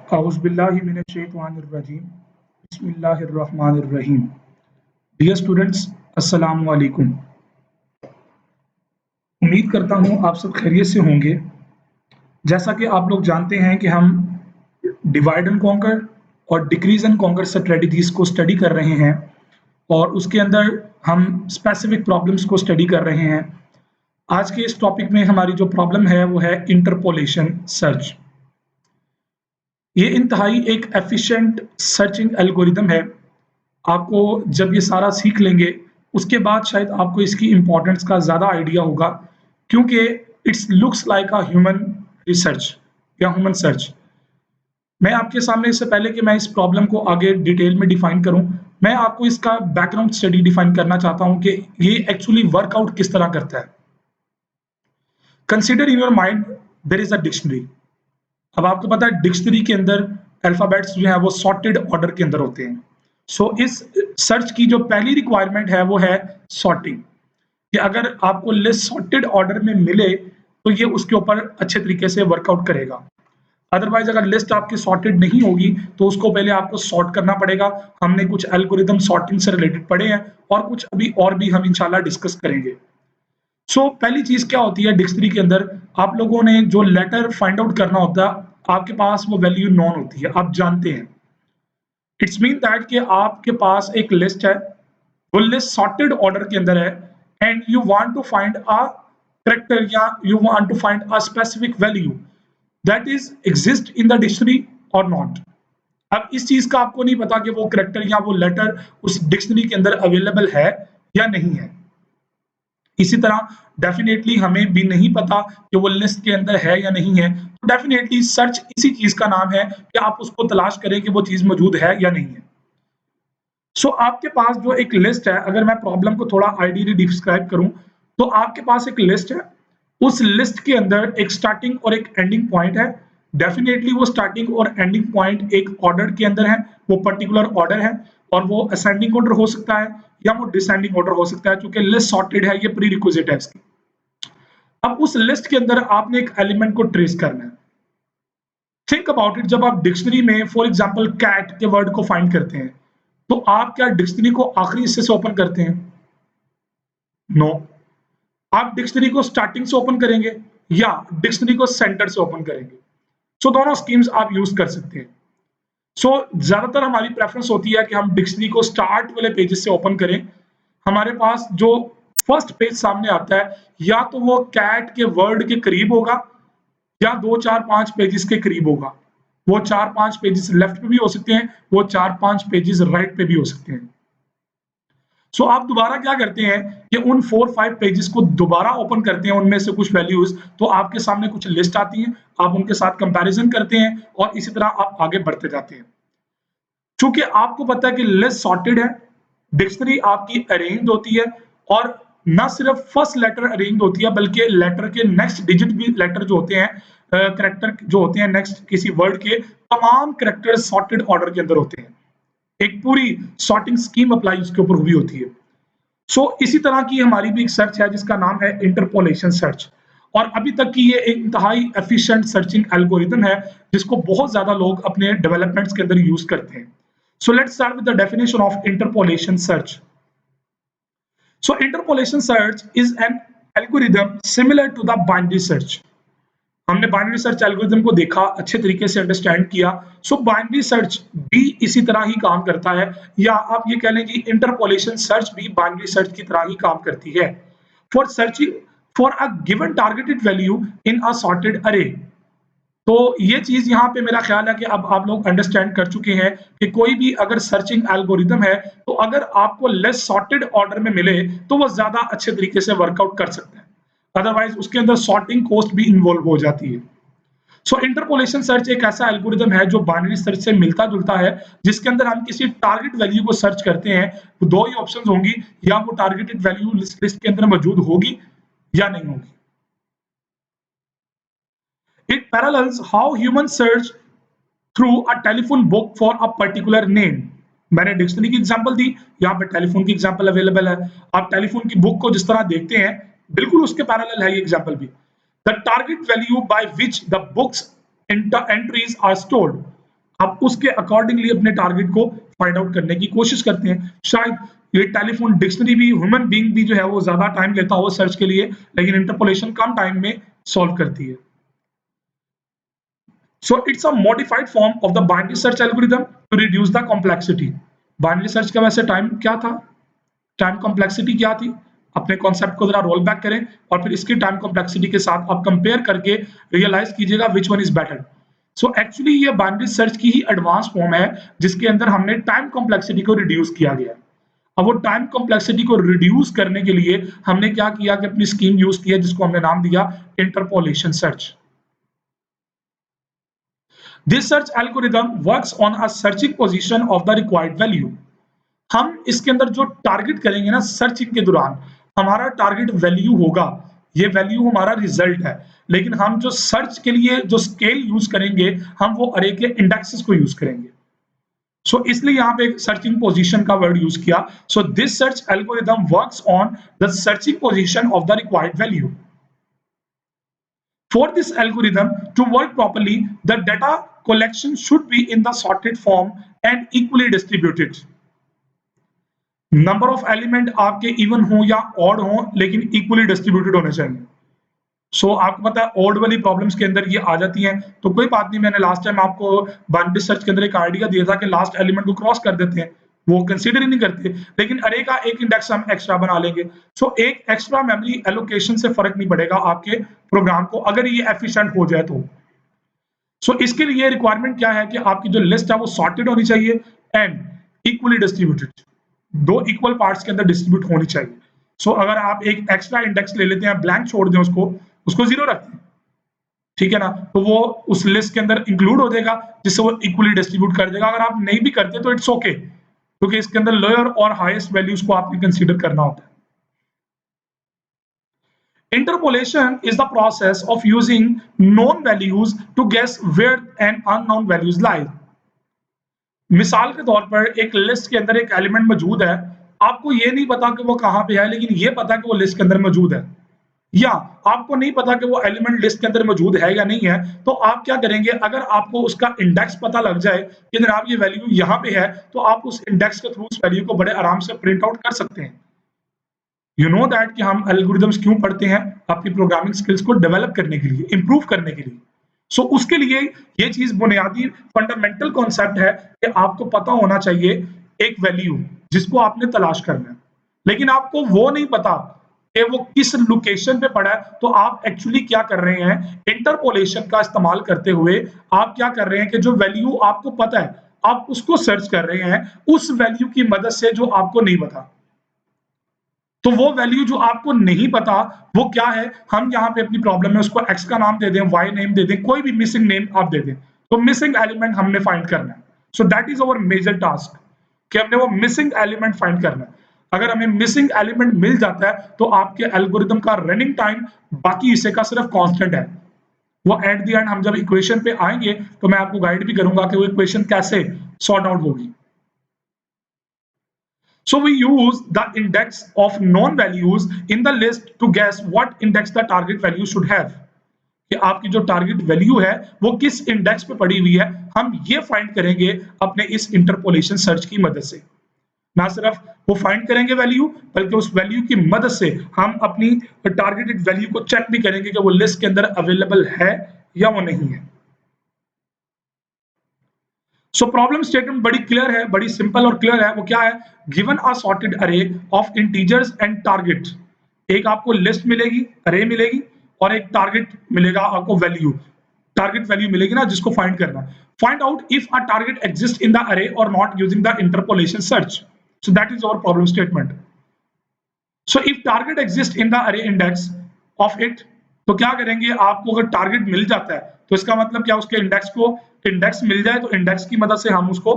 औज़ुबिल्लाहिमिनश्शैतानिर्रजीम बिस्मिल्लाहिर्रहमानिर्रहीम। Dear students, अस्सलाम वालेकुम। उम्मीद करता हूँ आप सब खैरियत से होंगे। जैसा कि आप लोग जानते हैं कि हम डिवाइड एंड कॉन्कर और डिक्रीज एंड कॉन्कर स्ट्रेटजीज को स्टडी कर रहे हैं और उसके अंदर हम स्पेसिफिक प्रॉब्लम्स को स्टडी कर रहे हैं। आज के इस टॉपिक में हमारी जो प्रॉब्लम है वो है इंटरपोलेशन सर्च। ये इंतहाई एक एफिशिएंट सर्चिंग एल्गोरिदम है। आपको जब ये सारा सीख लेंगे उसके बाद शायद आपको इसकी इम्पोर्टेंस का ज़्यादा आइडिया होगा, क्योंकि it's looks like a human research या ह्यूमन सर्च। मैं आपके सामने, इससे पहले कि मैं इस प्रॉब्लम को आगे डिटेल में डिफाइन करूं, मैं आपको इसका बैकग्राउंड स्टडी डिफाइन करना चाहता हूं कि ये एक्चुअली वर्कआउट किस तरह करता है। Consider in your mind there is a dictionary. अब आपको पता है डिक्शनरी के अंदर अल्फाबेट्स जो है वो सॉर्टेड ऑर्डर के अंदर होते हैं। इस सर्च की जो पहली रिक्वायरमेंट है वो है सॉर्टिंग, कि अगर आपको लिस्ट सॉर्टेड ऑर्डर में मिले तो ये उसके ऊपर अच्छे तरीके से वर्कआउट करेगा। अदरवाइज अगर लिस्ट आपकी सॉर्टेड नहीं होगी तो उसको पहले आपको सॉर्ट करना पड़ेगा। हमने कुछ एल्गोरिदम सॉर्टिंग से रिलेटेड पढ़े हैं और कुछ अभी और भी हम इंशाल्लाह डिस्कस करेंगे। पहली चीज क्या होती है डिक्शनरी के अंदर, आप लोगों ने जो लेटर फाइंड आउट करना होता है, आपके पास वो वैल्यू नॉन होती है, आप जानते हैं। इट्स मीन दैट कि आपके पास एक लिस्ट है, वो लिस्ट सॉर्टेड ऑर्डर के अंदर है and you want to find a character या you want to find a specific value that is exist in the dictionary और नॉट। अब इस चीज का आपको नहीं पता कि वो कैरेक्टर या वो लेटर उस डिक्शनरी के अंदर अवेलेबल है या नहीं है। इसी तरह डेफिनेटली हमें भी नहीं पता कि वो लिस्ट के अंदर है या नहीं है, तो डेफिनेटली सर्च इसी चीज का नाम है कि आप उसको तलाश करें कि वो चीज मौजूद है या नहीं है। आपके पास जो एक लिस्ट है, अगर मैं प्रॉब्लम को थोड़ा आइडियली डिस्क्राइब करूं, तो आपके पास एक लिस्ट है, उस लिस्ट के अंदर एक स्टार्टिंग और एक एंडिंग पॉइंट है। डेफिनेटली वो स्टार्टिंग और एंडिंग पॉइंट एक ऑर्डर के अंदर है, वो पर्टिकुलर ऑर्डर है और वो असेंडिंग ऑर्डर हो सकता है या वो डिसेंडिंग ऑर्डर हो सकता है, क्योंकि लिस्ट सॉर्टेड है, ये प्री रिक्विजिट है इसकी। अब उस लिस्ट के अंदर आपने एक एलिमेंट को ट्रेस करना है। थिंक अबाउट इट, जब आप डिक्शनरी में फॉर एग्जांपल कैट के वर्ड को फाइंड करते हैं, तो आप क्या डिक्शनरी को आखिरी हिस्से से ओपन करते हैं? नो। आप डिक्शनरी को स्टार्टिंग से ओपन करेंगे या डिक्शनरी को सेंटर से ओपन करेंगे? दोनों स्कीम्स आप यूज कर सकते हैं। ज्यादातर हमारी प्रेफरेंस होती है कि हम डिक्शनरी को स्टार्ट वाले पेजेस से ओपन करें। हमारे पास जो फर्स्ट पेज सामने आता है, या तो वो कैट के वर्ड के करीब होगा या 2 4 5 पेजेस के करीब होगा। वो 4 5 पेजेस लेफ्ट पे भी हो सकते हैं, वो 4 5 पेजेस राइट पे भी हो सकते हैं। आप दोबारा क्या करते हैं कि उन 4 5 पेजेस को दोबारा ओपन करते हैं, उनमें से कुछ वैल्यूज, तो आपके सामने कुछ लिस्ट आती है, आप उनके साथ कंपैरिजन करते हैं और इसी तरह आप आगे बढ़ते जाते हैं। चूंकि आपको पता है कि लिस्ट सॉर्टेड है, डिक्शनरी आपकी अरेंज होती है और ना सिर्फ फर्स्ट लेटर अरेंज होती है बल्कि लेटर के नेक्स्ट डिजिट भी, लेटर जो होते हैं, कैरेक्टर जो होते हैं नेक्स्ट किसी वर्ड के, तमाम कैरेक्टर सॉर्टेड ऑर्डर के अंदर होते हैं। एक पूरी सॉर्टिंग स्कीम अप्लाई उसके ऊपर हुई होती है। इसी तरह की हमारी भी एक सर्च है जिसका नाम है इंटरपोलेशन सर्च, और अभी तक की ये एक इंतहाई एफिशिएंट सर्चिंग एल्गोरिदम है जिसको बहुत ज्यादा लोग अपने डेवलपमेंट्स के अंदर यूज करते हैं। Let's start with the definition of interpolation search. Interpolation search is an algorithm similar to the binary search. हमने बाइनरी सर्च एल्गोरिथम को देखा, अच्छे तरीके से अंडरस्टैंड किया। बाइनरी सर्च भी इसी तरह ही काम करता है, या आप ये कह लें कि इंटरपोलेशन सर्च भी बाइनरी सर्च की तरह ही काम करती है। For searching for a given targeted value in a sorted अरे। ये चीज यहाँ पे मेरा ख्याल है कि अब आप लोग अंडरस्टैंड कर चुके हैं कि कोई भी अगर सर्चिंग एल्गोरिदम है, तो अगर आपको लेस सॉर्टेड ऑर्डर में मिले तो वो ज्यादा अच्छे तरीके से वर्कआउट कर सकता है, अदरवाइज उसके अंदर सॉर्टिंग कॉस्ट भी इन्वॉल्व हो जाती है। इंटरपोलेशन सर्च एक ऐसा एल्गोरिदम है जो बाइनरी सर्च से मिलता जुलता है, जिसके अंदर हम किसी टारगेट वैल्यू को सर्च करते हैं, तो दो ही ऑप्शन होंगी, या वो टारगेटेड वैल्यू लिस्ट के अंदर मौजूद होगी या नहीं होगी। It parallels how humans search through a telephone book for a particular name. मैंने डिक्शनरी की एग्जांपल दी, यहाँ पे टेलीफोन की एग्जांपल अवेलेबल है। आप टेलीफोन की बुक को जिस तरह देखते हैं, बिल्कुल उसके पैरेलल है ये एग्जांपल भी। The target value by which the book's entries are stored. उसके अकॉर्डिंगली अपने टारगेट को फाइंड आउट करने की कोशिश करते हैं। शायद ये टेलीफोन डिक्शनरी भी ह्यूमन बीइंग भी जो है वो ज्यादा टाइम लेता हो सर्च के लिए, लेकिन इंटरपोलेशन कम टाइम में सॉल्व करती है। So it's a modified form of the binary search algorithm to reduce the complexity. Binary search का वैसे टाइम क्या था? टाइम कॉम्प्लेक्सिटी क्या थी? अपने कॉन्सेप्ट को जरा रोल बैक करें और फिर इसकी टाइम कॉम्प्लेक्सिटी के साथ आप कंपेयर करके रियलाइज कीजिएगा which one is better. So actually ये बाइनरी सर्च की ही एडवांस फॉर्म है जिसके अंदर हमने टाइम कॉम्प्लेक्सिटी को रिड्यूस किया गया। अब वो टाइम कॉम्प्लेक्सिटी को रिड्यूस करने के लिए हमने क्या किया कि अपनी स्कीम यूज किया जिसको हमने नाम दिया interpolation search. This search algorithm works on a searching position of the required value. हम इसके अंदर जो टारगेट करेंगे ना सर्चिंग के दौरान, हमारा टारगेट वैल्यू होगा, ये वैल्यू हमारा रिजल्ट है, लेकिन हम जो सर्च के लिए जो स्केल यूज करेंगे हम वो अरे के इंडेक्सेस को यूज करेंगे। सो इसलिए यहाँ पे सर्चिंग पोजीशन का वर्ड यूज किया। So this search algorithm works on the searching position of the required value. For this algorithm to work properly, the data collection should be in the sorted form and equally distributed. Number of element आपके even हो या odd हो, लेकिन equally distributed होने चाहिए। आपको पता है odd वाली प्रॉब्लम्स के अंदर ये आ जाती हैं, तो कोई बात नहीं, मैंने लास्ट टाइम आपको बाइनरी सर्च के अंदर एक आइडिया दिया था कि लास्ट एलिमेंट को क्रॉस कर देते हैं, वो कंसीडर ही नहीं करते, लेकिन अरे का एक इंडेक्स हम एक्स्ट्रा बना लेंगे। एक एक्स्ट्रा मेमोरी एलोकेशन से फर्क नहीं पड़ेगा आपके प्रोग्राम को अगर ये एफिशिएंट हो जाए तो। इसके लिए रिक्वायरमेंट क्या है कि आपकी जो लिस्ट है वो सॉर्टेड होनी चाहिए एंड इक्वली डिस्ट्रीब्यूटेड, दो इक्वल पार्ट्स के अंदर डिस्ट्रीब्यूट होनी चाहिए। अगर आप एक एक्स्ट्रा इंडेक्स ले लेते हैं, ब्लैंक छोड़ दें उसको जीरो रखते हैं, ठीक है ना, तो वो उस लिस्ट के अंदर इंक्लूड हो जाएगा जिससे वो इक्वली डिस्ट्रीब्यूट कर देगा। अगर आप नहीं भी करते तो इट्स ओके, क्योंकि इसके अंदर लोअर और हाईएस्ट वैल्यूज को आपने कंसीडर करना होता है। Interpolation is the process of using known values to guess where an unknown values lie. मिसाल के तौर पर एक लिस्ट के अंदर एक एलिमेंट मौजूद है, आपको ये नहीं पता कि वो कहां पे है, लेकिन ये पता कि वो लिस्ट के अंदर मौजूद है, या आपको नहीं पता कि वो एलिमेंट लिस्ट के अंदर मौजूद है या नहीं है, तो आप क्या करेंगे, अगर आपको उसका इंडेक्स पता लग जाए कि जनाब ये वैल्यू यहां पे है, तो आप उस इंडेक्स के थ्रू उस वैल्यू को बड़े आराम से प्रिंट आउट कर सकते हैं। यू नो दैट कि हम एल्गोरिथम्स क्यों पढ़ते हैं, आपकी प्रोग्रामिंग स्किल्स को डेवलप करने के लिए, इंप्रूव करने के लिए। उसके लिए ये चीज बुनियादी फंडामेंटल कॉन्सेप्ट है कि आपको पता होना चाहिए एक वैल्यू जिसको आपने तलाश करना है, लेकिन आपको वो नहीं पता कि वो किस लोकेशन पे पड़ा है, तो आप एक्चुअली क्या कर रहे हैं, इंटरपोलेशन का इस्तेमाल करते हुए आप क्या कर रहे हैं कि जो वैल्यू आपको पता है आप उसको सर्च कर रहे हैं उस वैल्यू की मदद से जो आपको नहीं पता। तो वो वैल्यू जो आपको नहीं पता वो क्या है, हम यहाँ पे अपनी प्रॉब्लम में उसको x का नाम दे दें, y नेम दे दें, कोई भी मिसिंग नेम आप दे दें, तो मिसिंग एलिमेंट हमने फाइंड करना है। So that is our major task कि हमने वो मिसिंग एलिमेंट फाइंड करना है। अगर हमें मिसिंग एलिमेंट मिल जाता है तो आपके एल्गोरिथम का रनिंग टाइम बाकी हिस्से का सिर्फ कांस्टेंट है। वो एट द एंड हम जब इक्वेशन पे आएंगे तो मैं आपको गाइड भी करूंगा कि वो इक्वेशन कैसे सॉर्ट आउट होगी। So we use the index of known values in the list to guess what index the target value should have. कि आपकी जो टारगेट वैल्यू है वो किस इंडेक्स पे पड़ी हुई है, हम ये फाइंड करेंगे अपने इस इंटरपोलेशन सर्च की मदद से। ना सिर्फ वो फाइंड करेंगे वैल्यू, बल्कि उस वैल्यू की मदद से हम अपनी टारगेटेड वैल्यू को चेक भी करेंगे कि वो लिस्ट के अंदर अवेलेबल है या वो नहीं है। प्रॉब्लम स्टेटमेंट बड़ी क्लियर है, बड़ी सिंपल और क्लियर है। वो क्या है, गिवन अ सॉर्टेड अरे ऑफ इंटीजर्स एंड टारगेट, एक आपको लिस्ट मिलेगी, अरे मिलेगी, और एक टारगेट मिलेगा आपको वैल्यू, टारगेट वैल्यू मिलेगी ना जिसको फाइंड करना। Find out if a target exist in the array or not using the interpolation search. So that is our problem statement. So if target exist in the array index of it, तो क्या करेंगे, आपको अगर target मिल जाता है तो इसका मतलब क्या, उसके इंडेक्स मिल जाए तो इंडेक्स की मदद से हम उसको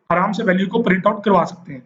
आराम से वैल्यू को प्रिंट आउट करवा सकते हैं।